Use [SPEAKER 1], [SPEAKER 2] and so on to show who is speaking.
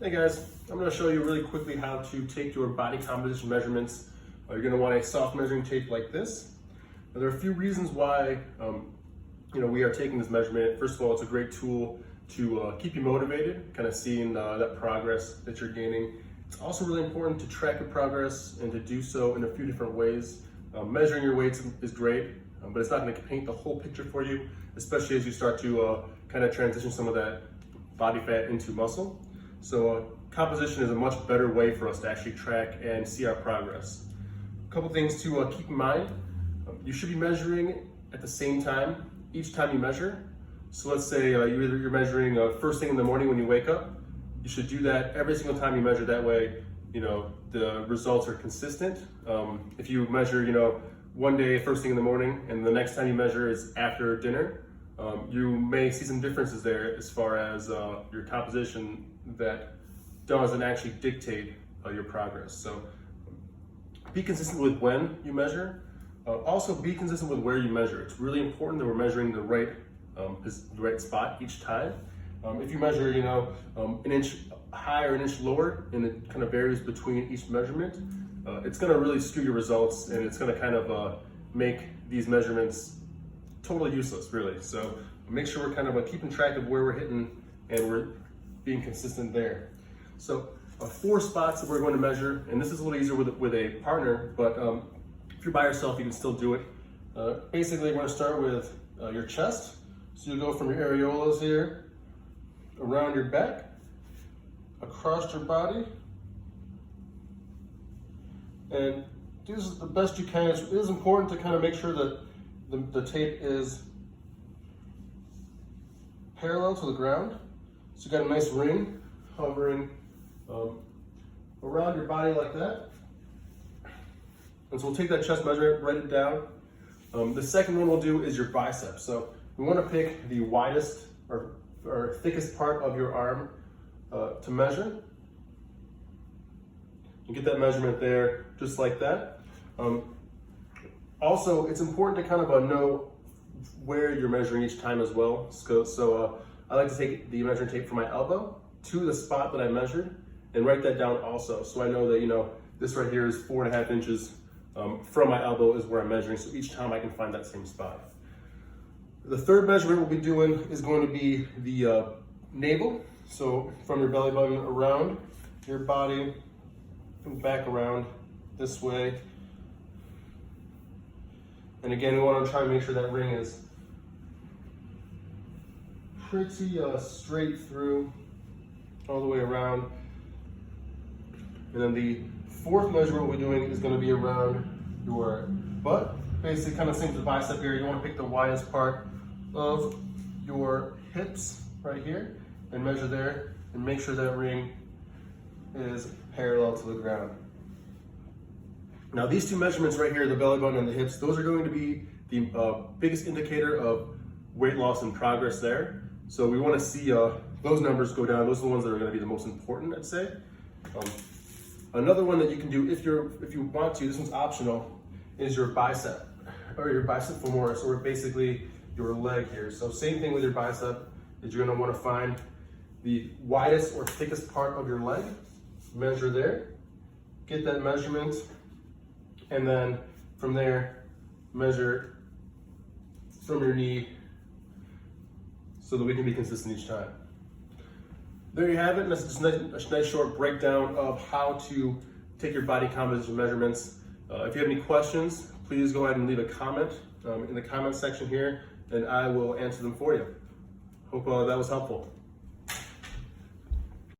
[SPEAKER 1] Hey guys, I'm going to show you really quickly how to take your body composition measurements. You're going to want a soft measuring tape like this. Now, there are a few reasons why we are taking this measurement. First of all, it's a great tool to keep you motivated, kind of seeing that progress that you're gaining. It's also really important to track your progress and to do so in a few different ways. Measuring your weights is great, but it's not going to paint the whole picture for you, especially as you start to kind of transition some of that body fat into muscle. So composition is a much better way for us to actually track and see our progress. A couple things to keep in mind. You should be measuring at the same time each time you measure. So let's say you're measuring first thing in the morning when you wake up. You should do that every single time you measure. That way, the results are consistent. If you measure, one day first thing in the morning, and the next time you measure is after dinner, you may see some differences there as far as your composition that doesn't actually dictate your progress. So be consistent with when you measure. Also be consistent with where you measure. It's really important that we're measuring the right spot each time. If you measure, an inch high or an inch lower, and it kind of varies between each measurement, it's going to really skew your results, and it's going to kind of make these measurements totally useless, really. So make sure we're kind of keeping track of where we're hitting, and we're being consistent there. So 4 spots that we're going to measure, and this is a little easier with a partner, but if you're by yourself, you can still do it. Basically, we're going to start with your chest. So you go from your areolas here, around your back, across your body, and do this the best you can. It is important to kind of make sure that the tape is parallel to the ground. So you got a nice ring hovering around your body like that. And so we'll take that chest measurement, write it down. The second one we'll do is your biceps. So we want to pick the widest or thickest part of your arm to measure. You get that measurement there, just like that. Also, it's important to kind of know where you're measuring each time as well. So I like to take the measuring tape from my elbow to the spot that I measured and write that down also. So I know that, this right here is 4.5 inches from my elbow is where I'm measuring. So each time I can find that same spot. The third measurement we'll be doing is going to be the navel. So from your belly button around your body and back around this way. And again, we want to try and make sure that ring is pretty straight through all the way around. And then the fourth measurement we're doing is going to be around your butt. Basically, kind of same as the bicep here. You want to pick the widest part of your hips right here and measure there and make sure that ring is parallel to the ground. Now these two measurements right here, the belly button and the hips, those are going to be the biggest indicator of weight loss and progress there. So we want to see those numbers go down. Those are the ones that are going to be the most important, I'd say. Another one that you can do if you want to, this one's optional, is your bicep or your bicep femoris, or basically your leg here. So same thing with your bicep, is you're going to want to find the widest or thickest part of your leg, measure there, get that measurement, and then from there, measure from your knee so that we can be consistent each time. There you have it. That's just a nice short breakdown of how to take your body composition measurements. If you have any questions, please go ahead and leave a comment in the comment section here, and I will answer them for you. Hope that was helpful.